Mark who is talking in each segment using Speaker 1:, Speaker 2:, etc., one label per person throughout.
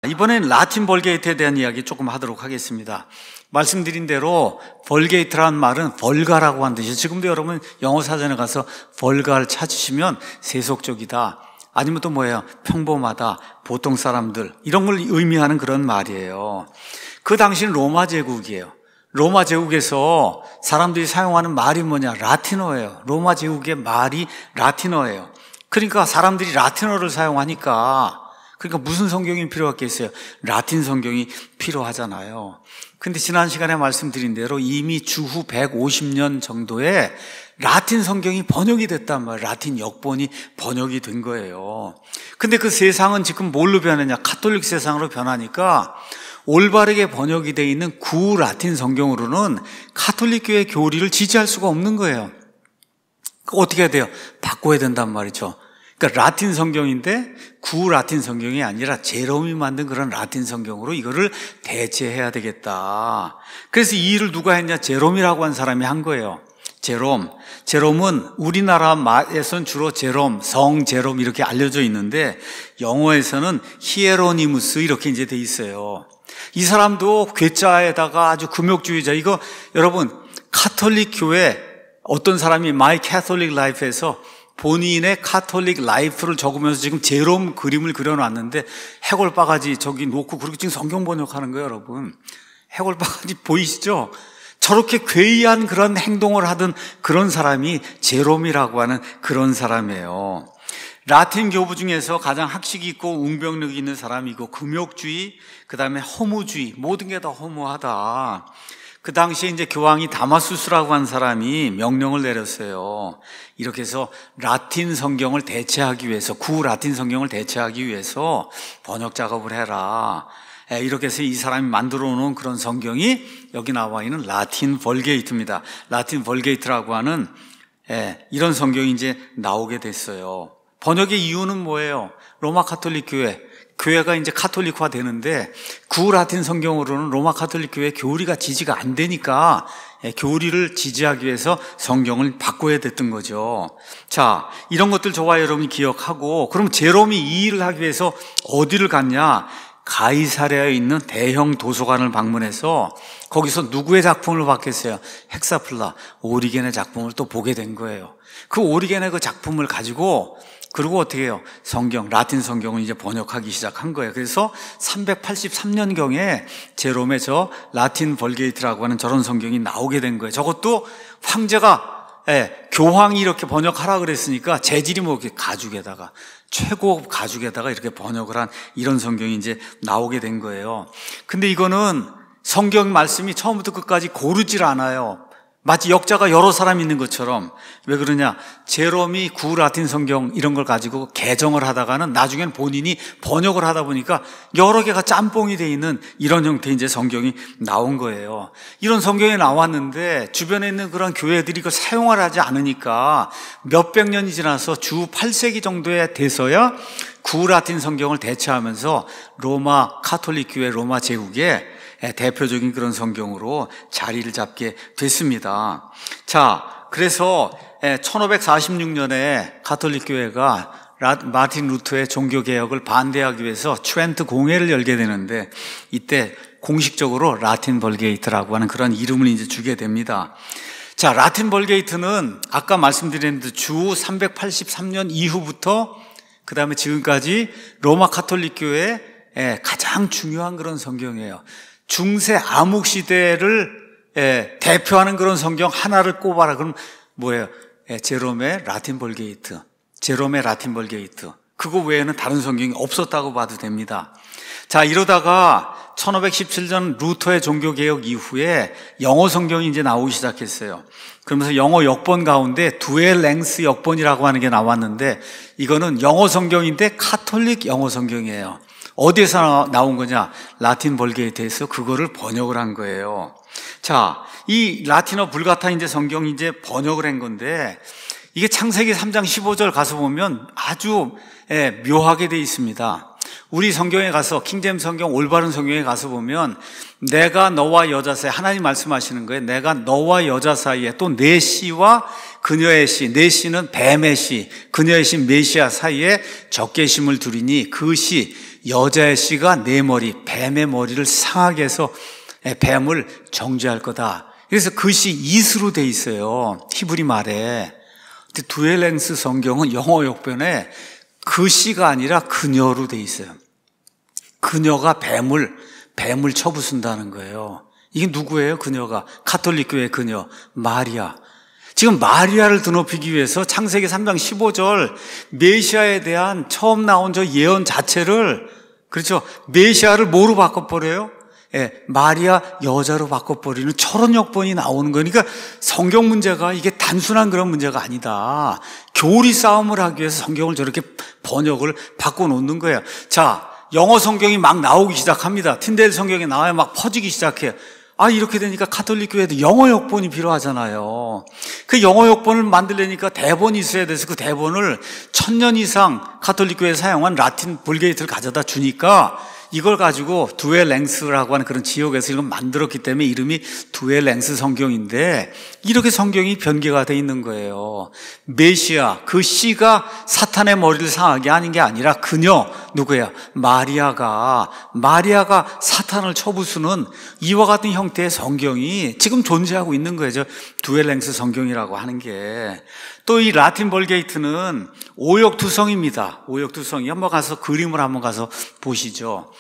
Speaker 1: 이번엔 라틴 벌게이트에 대한 이야기 조금 하도록 하겠습니다. 말씀드린 대로 벌게이트라는 말은 벌가라고 하는 뜻이에요. 지금도 여러분 영어 사전에 가서 벌가를 찾으시면 세속적이다, 아니면 또 뭐예요? 평범하다, 보통 사람들, 이런 걸 의미하는 그런 말이에요. 그 당시는 로마 제국이에요. 로마 제국에서 사람들이 사용하는 말이 뭐냐? 라틴어예요. 로마 제국의 말이 라틴어예요. 그러니까 사람들이 라틴어를 사용하니까, 그러니까 무슨 성경이 필요하겠어요? 라틴 성경이 필요하잖아요. 근데 지난 시간에 말씀드린 대로 이미 주후 150년 정도에 라틴 성경이 번역이 됐단 말이에요. 라틴 역본이 번역이 된 거예요. 근데 그 세상은 지금 뭘로 변하냐? 가톨릭 세상으로 변하니까 올바르게 번역이 되어 있는 구 라틴 성경으로는 가톨릭 교회 교리를 지지할 수가 없는 거예요. 어떻게 해야 돼요? 바꿔야 된단 말이죠. 그러니까 라틴 성경인데 구 라틴 성경이 아니라 제롬이 만든 그런 라틴 성경으로 이거를 대체해야 되겠다. 그래서 이 일을 누가 했냐? 제롬이라고 한 사람이 한 거예요. 제롬은 우리나라 말에서는 주로 제롬, 성 제롬 이렇게 알려져 있는데 영어에서는 히에로니무스 이렇게 이제 돼 있어요. 이 사람도 괴짜에다가 아주 금욕주의자. 이거 여러분 카톨릭 교회 어떤 사람이 My Catholic Life에서 본인의 카톨릭 라이프를 적으면서 지금 제롬 그림을 그려놨는데 해골바가지 저기 놓고 그렇게 지금 성경 번역하는 거예요, 여러분. 해골바가지 보이시죠? 저렇게 괴이한 그런 행동을 하던 그런 사람이 제롬이라고 하는 그런 사람이에요. 라틴 교부 중에서 가장 학식이 있고 웅변력이 있는 사람이고 금욕주의, 그 다음에 허무주의, 모든 게 다 허무하다. 그 당시에 이제 교황이 다마수스라고 한 사람이 명령을 내렸어요. 이렇게 해서 라틴 성경을 대체하기 위해서, 구 라틴 성경을 대체하기 위해서 번역 작업을 해라. 이렇게 해서 이 사람이 만들어 놓은 그런 성경이 여기 나와 있는 라틴 벌게이트입니다. 라틴 벌게이트라고 하는 이런 성경이 이제 나오게 됐어요. 번역의 이유는 뭐예요? 로마 카톨릭 교회가 이제 카톨릭화 되는데 구 라틴 성경으로는 로마 카톨릭 교회 교리가 지지가 안 되니까 교리를 지지하기 위해서 성경을 바꿔야 됐던 거죠. 자, 이런 것들 저와 여러분이 기억하고, 그럼 제롬이 이 일을 하기 위해서 어디를 갔냐? 가이사랴에 있는 대형 도서관을 방문해서 거기서 누구의 작품을 봤겠어요? 헥사플라, 오리겐의 작품을 또 보게 된 거예요. 그 오리겐의 그 작품을 가지고 그리고 어떻게 해요? 성경, 라틴 성경을 이제 번역하기 시작한 거예요. 그래서 383년경에 제롬의 저 라틴 벌게이트라고 하는 저런 성경이 나오게 된 거예요. 저것도 황제가, 교황이 이렇게 번역하라 그랬으니까 재질이 뭐 이렇게 가죽에다가, 최고 가죽에다가 이렇게 번역을 한 이런 성경이 이제 나오게 된 거예요. 근데 이거는 성경 말씀이 처음부터 끝까지 고르질 않아요. 마치 역자가 여러 사람 있는 것처럼. 왜 그러냐? 제롬이 구 라틴 성경 이런 걸 가지고 개정을 하다가는 나중엔 본인이 번역을 하다 보니까 여러 개가 짬뽕이 돼 있는 이런 형태의 이제 성경이 나온 거예요. 이런 성경이 나왔는데 주변에 있는 그런 교회들이 그걸 사용을 하지 않으니까 몇백 년이 지나서 주 8세기 정도에 돼서야 구 라틴 성경을 대체하면서 로마 카톨릭 교회 로마 제국에 대표적인 그런 성경으로 자리를 잡게 됐습니다. 자, 그래서 1546년에 가톨릭 교회가 마틴 루터의 종교개혁을 반대하기 위해서 트렌트 공회를 열게 되는데 이때 공식적으로 라틴 벌게이트라고 하는 그런 이름을 이제 주게 됩니다. 자, 라틴 벌게이트는 아까 말씀드렸는데 주 383년 이후부터 그 다음에 지금까지 로마 카톨릭 교회의 가장 중요한 그런 성경이에요. 중세 암흑 시대를 대표하는 그런 성경 하나를 꼽아라. 그럼 뭐예요? 제롬의 라틴 벌게이트. 제롬의 라틴 벌게이트. 그거 외에는 다른 성경이 없었다고 봐도 됩니다. 자, 이러다가 1517년 루터의 종교개혁 이후에 영어 성경이 이제 나오기 시작했어요. 그러면서 영어 역본 가운데 두엘 랭스 역본이라고 하는 게 나왔는데 이거는 영어 성경인데 카톨릭 영어 성경이에요. 어디에서 나온 거냐? 라틴 벌게이트에서 그거를 번역을 한 거예요. 자, 이 라틴어 불가타 이제 성경 이제 번역을 한 건데 이게 창세기 3장 15절 가서 보면 아주 묘하게 돼 있습니다. 우리 성경에 가서 킹제임스 성경 올바른 성경에 가서 보면 내가 너와 여자 사이에, 하나님 말씀하시는 거예요. 내가 너와 여자 사이에 또 내 씨와 그녀의 씨, 내 씨는 뱀의 씨, 그녀의 씨 메시아 사이에 적개심을 두리니 그 씨 여자의 씨가 내 머리, 뱀의 머리를 상하게 해서 뱀을 정죄할 거다. 그래서 그 시 이스로 돼 있어요. 히브리 말에. 근데 두엘랭스 성경은 영어 역변에 그 씨가 아니라 그녀로 돼 있어요. 그녀가 뱀을 쳐부순다는 거예요. 이게 누구예요? 그녀가 가톨릭 교회 그녀 마리아. 지금 마리아를 드높이기 위해서 창세기 3장 15절 메시아에 대한 처음 나온 저 예언 자체를, 그렇죠, 메시아를 뭐로 바꿔버려요? 마리아 여자로 바꿔버리는 저런 역번이 나오는 거니까 성경 문제가 이게 단순한 그런 문제가 아니다. 교리 싸움을 하기 위해서 성경을 저렇게 번역을 바꿔놓는 거예요. 자, 영어 성경이 막 나오기 시작합니다. 틴데일 성경이 나와야 막 퍼지기 시작해요. 이렇게 되니까 가톨릭 교회도 영어 역본이 필요하잖아요. 그 영어 역본을 만들려니까 대본이 있어야 돼서 그 대본을 1000년 이상 가톨릭 교회에 사용한 라틴 볼게이트를 가져다 주니까 이걸 가지고 두엘랭스라고 하는 그런 지역에서 이걸 만들었기 때문에 이름이 두엘랭스 성경인데, 이렇게 성경이 변개가 돼 있는 거예요. 메시아, 그 씨가 사탄의 머리를 상하게 하는 게 아니라 그녀, 누구야? 마리아가 사탄을 쳐부수는 이와 같은 형태의 성경이 지금 존재하고 있는 거예요. 두엘랭스 성경이라고 하는 게. 또 이 라틴 벌게이트는 오역투성입니다. 오역투성이. 한번 가서 그림을 한번 가서 보시죠.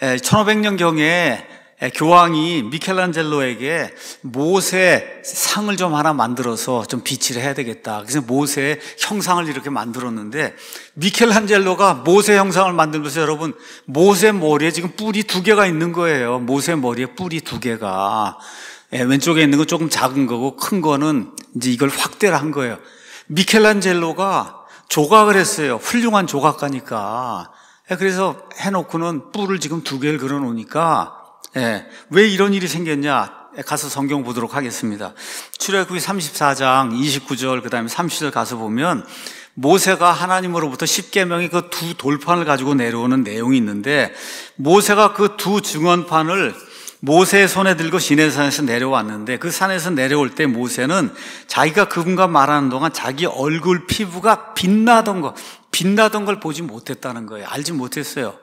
Speaker 1: 1500년경에 교황이 미켈란젤로에게 모세 상을 좀 하나 만들어서 좀 비치를 해야 되겠다. 그래서 모세의 형상을 이렇게 만들었는데, 미켈란젤로가 모세 형상을 만들면서 여러분, 모세 머리에 지금 뿔이 2개가 있는 거예요. 모세 머리에 뿔이 2개가. 왼쪽에 있는 건 조금 작은 거고 큰 거는 이제 이걸 확대를 한 거예요. 미켈란젤로가 조각을 했어요. 훌륭한 조각가니까. 그래서 해놓고는 뿔을 지금 2개를 그려 놓으니까, 왜 이런 일이 생겼냐? 가서 성경 보도록 하겠습니다. 출애굽기 34장 29절 그 다음에 30절 가서 보면 모세가 하나님으로부터 10계명의 그 2 돌판을 가지고 내려오는 내용이 있는데, 모세가 그 2 증언판을 모세의 손에 들고 시내산에서 내려왔는데, 그 산에서 내려올 때 모세는 자기가 그분과 말하는 동안 자기 얼굴 피부가 빛나던 걸 보지 못했다는 거예요. 알지 못했어요.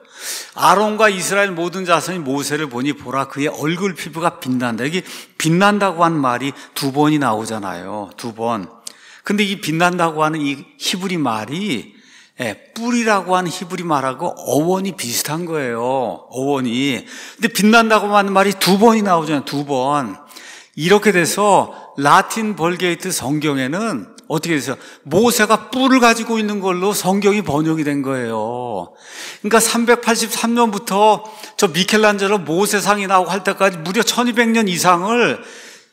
Speaker 1: 아론과 이스라엘 모든 자손이 모세를 보니 보라 그의 얼굴 피부가 빛난다. 여기 빛난다고 한 말이 2번이 나오잖아요. 2번. 근데 이 빛난다고 하는 이 히브리 말이 뿔이라고 하는 히브리 말하고 어원이 비슷한 거예요. 어원이. 근데 빛난다고 하는 말이 2번이 나오잖아요. 2번. 이렇게 돼서 라틴 벌게이트 성경에는 어떻게 됐어요? 모세가 뿔을 가지고 있는 걸로 성경이 번역이 된 거예요. 그러니까 383년부터 저 미켈란젤로 모세상이 나오고 할 때까지 무려 1200년 이상을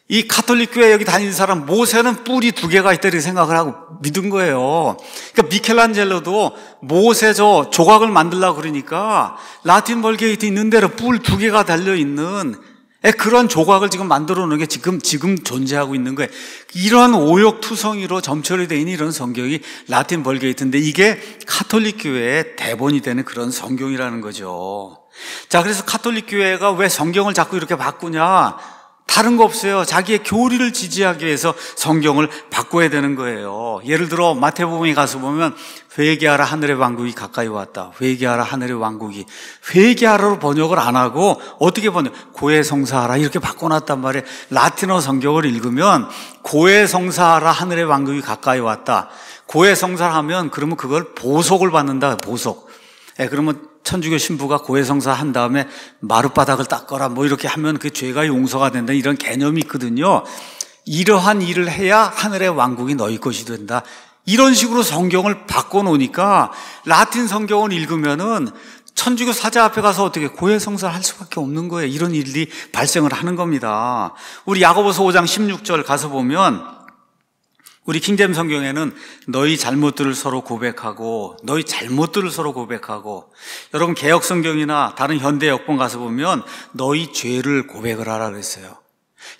Speaker 1: 이 가톨릭 교회 여기 다니는 사람, 모세는 뿔이 2개가 있다 이렇게 생각을 하고 믿은 거예요. 그러니까 미켈란젤로도 모세 저 조각을 만들려고 그러니까 라틴 벌게이트 있는 대로 뿔 2개가 달려있는 그런 조각을 지금 만들어 놓은 게 지금 존재하고 있는 거예요. 이런 오역투성이로 점철이 되어 있는 이런 성경이 라틴 벌게이트인데, 이게 가톨릭 교회의 대본이 되는 그런 성경이라는 거죠. 자, 그래서 가톨릭 교회가 왜 성경을 자꾸 이렇게 바꾸냐? 다른 거 없어요. 자기의 교리를 지지하기 위해서 성경을 바꿔야 되는 거예요. 예를 들어 마태복음에 가서 보면 회개하라 하늘의 왕국이 가까이 왔다. 회개하라 하늘의 왕국이. 회개하라로 번역을 안 하고 어떻게 번역? 고해성사하라 이렇게 바꿔놨단 말이에요. 라틴어 성경을 읽으면 고해성사하라 하늘의 왕국이 가까이 왔다. 고해성사하면 그러면 그걸 보속을 받는다. 보속. 그러면 천주교 신부가 고해성사 한 다음에 마룻바닥을 닦거라 뭐 이렇게 하면 그 죄가 용서가 된다, 이런 개념이 있거든요. 이러한 일을 해야 하늘의 왕국이 너희 것이 된다. 이런 식으로 성경을 바꿔놓으니까 라틴 성경을 읽으면은 천주교 사자 앞에 가서 어떻게 고해성사를 할 수밖에 없는 거예요. 이런 일이 발생을 하는 겁니다. 우리 야고보서 5장 16절 가서 보면 우리 킹제임 성경에는 너희 잘못들을 서로 고백하고, 너희 잘못들을 서로 고백하고, 여러분 개역 성경이나 다른 현대 역본 가서 보면 너희 죄를 고백을 하라 그랬어요.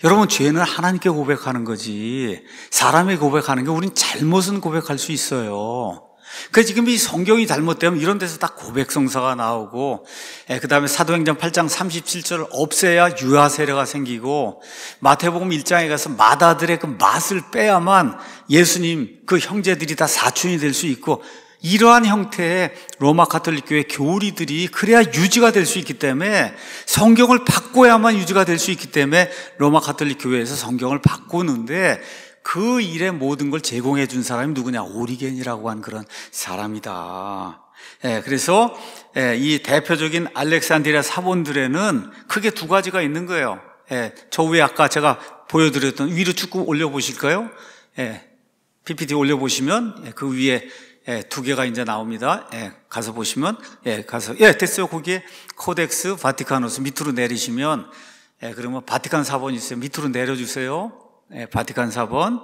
Speaker 1: 여러분 죄는 하나님께 고백하는 거지 사람에게 고백하는 게, 우린 잘못은 고백할 수 있어요. 그래서 지금 이 성경이 잘못되면 이런 데서 딱 고백성사가 나오고, 그 다음에 사도행전 8장 37절을 없애야 유아 세례가 생기고, 마태복음 1장에 가서 맏아들의 그 맛을 빼야만 예수님 그 형제들이 다 사촌이 될 수 있고, 이러한 형태의 로마 가톨릭 교회 교리들이 그래야 유지가 될 수 있기 때문에, 성경을 바꿔야만 유지가 될 수 있기 때문에 로마 가톨릭 교회에서 성경을 바꾸는데, 그 일의 모든 걸 제공해 준 사람이 누구냐? 오리겐이라고 한 그런 사람이다. 그래서 이 대표적인 알렉산드리아 사본들에는 크게 두 가지가 있는 거예요. 저 위에 아까 제가 보여드렸던, 위로 쭉 올려보실까요? PPT 올려보시면 그 위에 두 개가 이제 나옵니다. 가서 보시면, 됐어요. 거기에 코덱스 바티카누스 밑으로 내리시면, 그러면 바티칸 사본이 있어요. 밑으로 내려주세요. 바티칸 사본.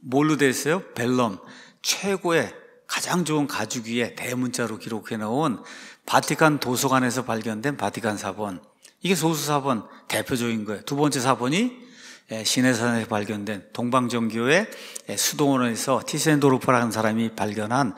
Speaker 1: 뭘로 되어 있어요? 벨럼. 최고의 가장 좋은 가죽 위에 대문자로 기록해 놓은 바티칸 도서관에서 발견된 바티칸 사본. 이게 소수 사본 대표적인 거예요. 두 번째 사본이 시내산에서 발견된 동방정교회 수도원에서 티센도르프라는 사람이 발견한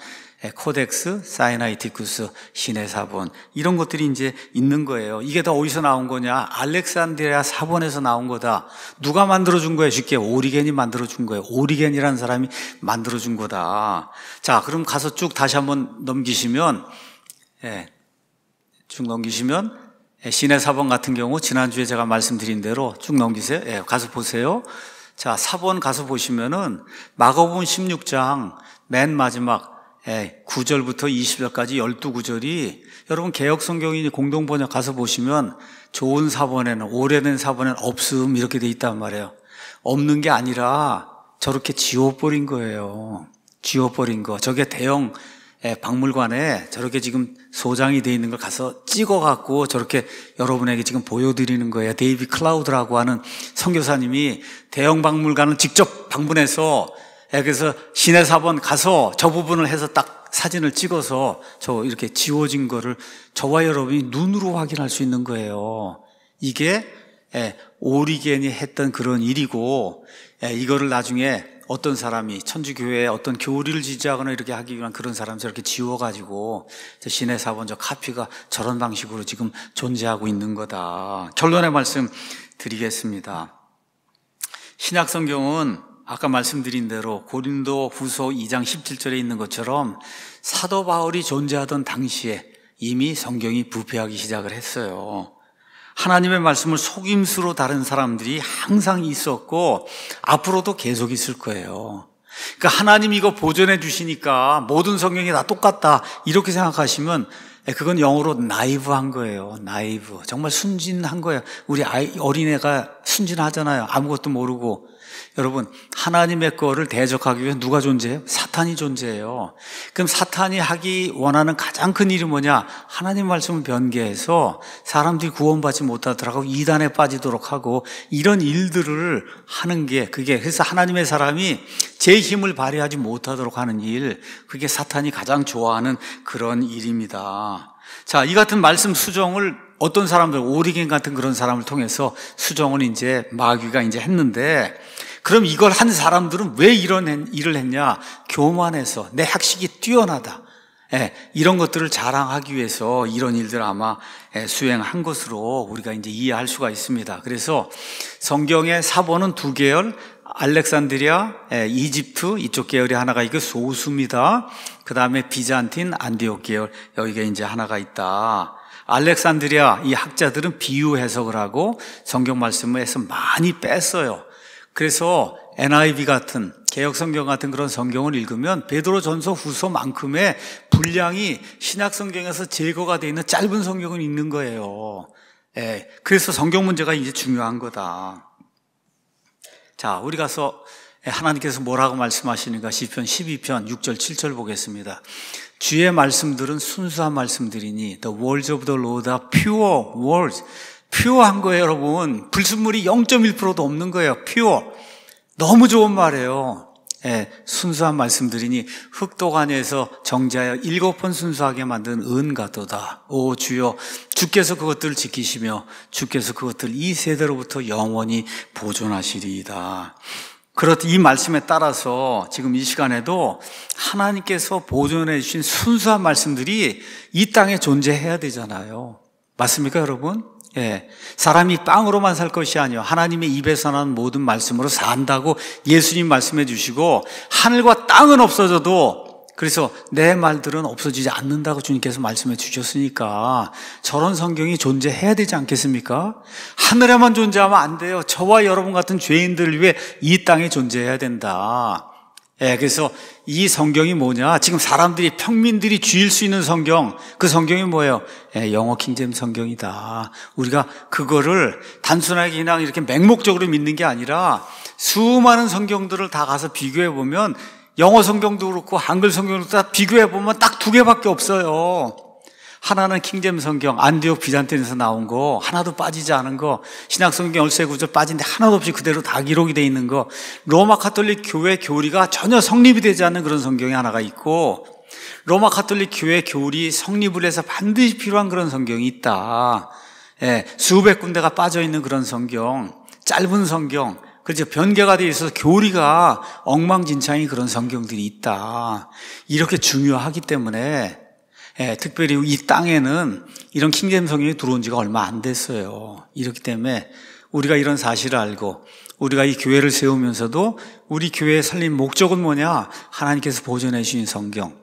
Speaker 1: 코덱스 사이나이티쿠스 시내사본, 이런 것들이 이제 있는 거예요. 이게 다 어디서 나온 거냐? 알렉산드리아 사본에서 나온 거다. 누가 만들어준 거예요? 쉽게 오리겐이 만들어준 거예요. 오리겐이라는 사람이 만들어준 거다. 자, 그럼 가서 쭉 다시 한번 넘기시면, 쭉 넘기시면 시내사본 같은 경우 지난주에 제가 말씀드린 대로 쭉 넘기세요. 가서 보세요. 자, 사본 가서 보시면은 마가복음 16장 맨 마지막 9절부터 20절까지 12구절이, 여러분 개역성경이 공동번역 가서 보시면 좋은 사본에는, 오래된 사본에는 없음 이렇게 돼 있단 말이에요. 없는 게 아니라 저렇게 지워버린 거예요. 지워버린 거. 저게 대형 박물관에 저렇게 지금 소장이 돼 있는 걸 가서 찍어갖고 저렇게 여러분에게 지금 보여드리는 거예요. 데이비 클라우드라고 하는 선교사님이 대형 박물관을 직접 방문해서, 그래서 시내사본 가서 저 부분을 해서 딱 사진을 찍어서 저 이렇게 지워진 거를 저와 여러분이 눈으로 확인할 수 있는 거예요. 이게 오리겐이 했던 그런 일이고, 이거를 나중에 어떤 사람이 천주교회에 어떤 교리를 지지하거나 이렇게 하기 위한 그런 사람 저렇게 지워가지고 시내사본 저 카피가 저런 방식으로 지금 존재하고 있는 거다. 결론의 말씀 드리겠습니다. 신약성경은 아까 말씀드린 대로 고린도 후서 2장 17절에 있는 것처럼 사도 바울이 존재하던 당시에 이미 성경이 부패하기 시작을 했어요. 하나님의 말씀을 속임수로 다른 사람들이 항상 있었고 앞으로도 계속 있을 거예요. 그러니까 하나님 이거 보존해 주시니까 모든 성경이 다 똑같다 이렇게 생각하시면 그건 영어로 나이브한 거예요. 나이브. 정말 순진한 거예요. 우리 어린애가 순진하잖아요. 아무것도 모르고. 여러분, 하나님의 거를 대적하기 위해 누가 존재해요? 사탄이 존재해요. 그럼 사탄이 하기 원하는 가장 큰 일이 뭐냐? 하나님 말씀을 변개해서 사람들이 구원받지 못하더라고 이단에 빠지도록 하고 이런 일들을 하는 게, 그게 그래서 하나님의 사람이 제 힘을 발휘하지 못하도록 하는 일, 그게 사탄이 가장 좋아하는 그런 일입니다. 자, 이 같은 말씀 수정을 어떤 사람들, 오리겐 같은 그런 사람을 통해서 수정을 이제 마귀가 이제 했는데, 그럼 이걸 한 사람들은 왜 이런 일을 했냐? 교만해서 내 학식이 뛰어나다. 이런 것들을 자랑하기 위해서 이런 일들 아마 수행한 것으로 우리가 이제 이해할 수가 있습니다. 그래서 성경의 사본은 두 계열, 알렉산드리아, 이집트 이쪽 계열이 하나가 이거 소수입니다. 그 다음에 비잔틴, 안디옥 계열 여기가 이제 하나가 있다. 알렉산드리아 이 학자들은 비유 해석을 하고 성경 말씀에서 많이 뺐어요. 그래서 NIV 같은 개역성경 같은 그런 성경을 읽으면 베드로전서 후서만큼의 분량이 신약성경에서 제거가 되어 있는 짧은 성경을 읽는 거예요. 그래서 성경 문제가 이제 중요한 거다. 자, 우리 가서 하나님께서 뭐라고 말씀하시는가 시편 12편 6절 7절 보겠습니다. 주의 말씀들은 순수한 말씀들이니 The words of the Lord are pure words. 퓨어한 거예요, 여러분. 불순물이 0.1%도 없는 거예요. 퓨어. 너무 좋은 말이에요. 순수한 말씀들이니 흙도가니에서 정지하여 7번 순수하게 만든 은가도다. 오 주여, 주께서 그것들을 지키시며 주께서 그것들을 이 세대로부터 영원히 보존하시리이다. 그렇듯 이 말씀에 따라서 지금 이 시간에도 하나님께서 보존해 주신 순수한 말씀들이 이 땅에 존재해야 되잖아요. 맞습니까, 여러분? 사람이 빵으로만 살 것이 아니요 하나님의 입에서 나는 모든 말씀으로 산다고 예수님 말씀해 주시고, 하늘과 땅은 없어져도 그래서 내 말들은 없어지지 않는다고 주님께서 말씀해 주셨으니까 저런 성경이 존재해야 되지 않겠습니까? 하늘에만 존재하면 안 돼요. 저와 여러분 같은 죄인들을 위해 이 땅에 존재해야 된다. 그래서 이 성경이 뭐냐? 지금 사람들이, 평민들이 쥐일 수 있는 성경, 그 성경이 뭐예요? 영어 킹제임스 성경이다. 우리가 그거를 단순하게 그냥 이렇게 맹목적으로 믿는 게 아니라 수많은 성경들을 다 가서 비교해 보면, 영어 성경도 그렇고 한글 성경도 다 비교해 보면 딱 두 개밖에 없어요. 하나는 킹제임스 성경, 안디옥 비잔틴에서 나온 거, 하나도 빠지지 않은 거, 신약 성경 13구절 빠진 데 하나도 없이 그대로 다 기록이 되어 있는 거, 로마 가톨릭 교회 교리가 전혀 성립이 되지 않는 그런 성경이 하나가 있고, 로마 가톨릭 교회 교리 성립을 해서 반드시 필요한 그런 성경이 있다. 수백 군데가 빠져 있는 그런 성경, 짧은 성경, 그렇죠. 변개가 되어 있어서 교리가 엉망진창인 그런 성경들이 있다. 이렇게 중요하기 때문에 특별히 이 땅에는 이런 킹제임스 성경이 들어온 지가 얼마 안 됐어요. 이렇기 때문에 우리가 이런 사실을 알고 우리가 이 교회를 세우면서도 우리 교회의 살림 목적은 뭐냐? 하나님께서 보존해 주신 성경,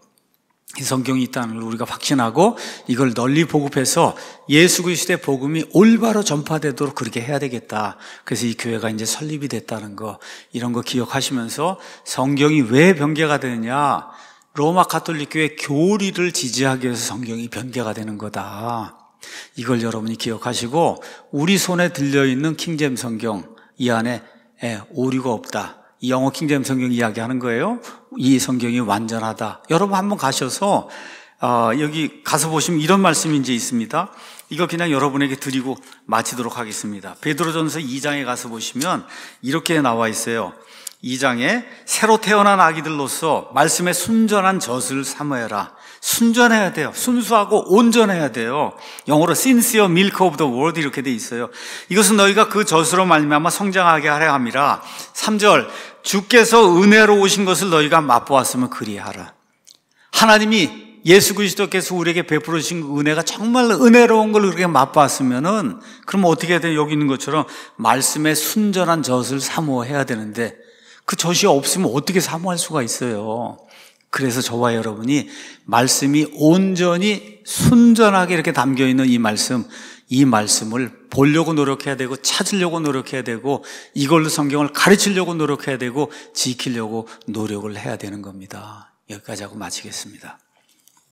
Speaker 1: 이 성경이 있다는 걸 우리가 확신하고 이걸 널리 보급해서 예수 그리스도의 복음이 올바로 전파되도록 그렇게 해야 되겠다. 그래서 이 교회가 이제 설립이 됐다는 거, 이런 거 기억하시면서 성경이 왜 변개가 되느냐? 로마 가톨릭 교회 교리를 지지하기 위해서 성경이 변개가 되는 거다. 이걸 여러분이 기억하시고 우리 손에 들려있는 킹제임스 성경, 이 안에 오류가 없다. 이 영어 킹제임스 성경 이야기하는 거예요. 이 성경이 완전하다. 여러분 한번 가셔서 여기 가서 보시면 이런 말씀이 이제 있습니다. 이거 그냥 여러분에게 드리고 마치도록 하겠습니다. 베드로전서 2장에 가서 보시면 이렇게 나와 있어요. 2장에 새로 태어난 아기들로서 말씀에 순전한 젖을 삼아야라. 순전해야 돼요. 순수하고 온전해야 돼요. 영어로 sincere milk of the word 이렇게 돼 있어요. 이것은 너희가 그 젖으로 말미암아 성장하게 하려 함이라. 3절, 주께서 은혜로 오신 것을 너희가 맛보았으면 그리하라. 하나님이 예수 그리스도께서 우리에게 베풀어 주신 은혜가 정말 은혜로운 걸 우리가 맛봤으면은, 그럼 어떻게 해야 돼요? 여기 있는 것처럼 말씀에 순전한 젖을 사모해야 되는데 그 젖이 없으면 어떻게 사모할 수가 있어요? 그래서 저와 여러분이 말씀이 온전히 순전하게 이렇게 담겨있는 이 말씀을 보려고 노력해야 되고 찾으려고 노력해야 되고 이걸로 성경을 가르치려고 노력해야 되고 지키려고 노력을 해야 되는 겁니다. 여기까지 하고 마치겠습니다.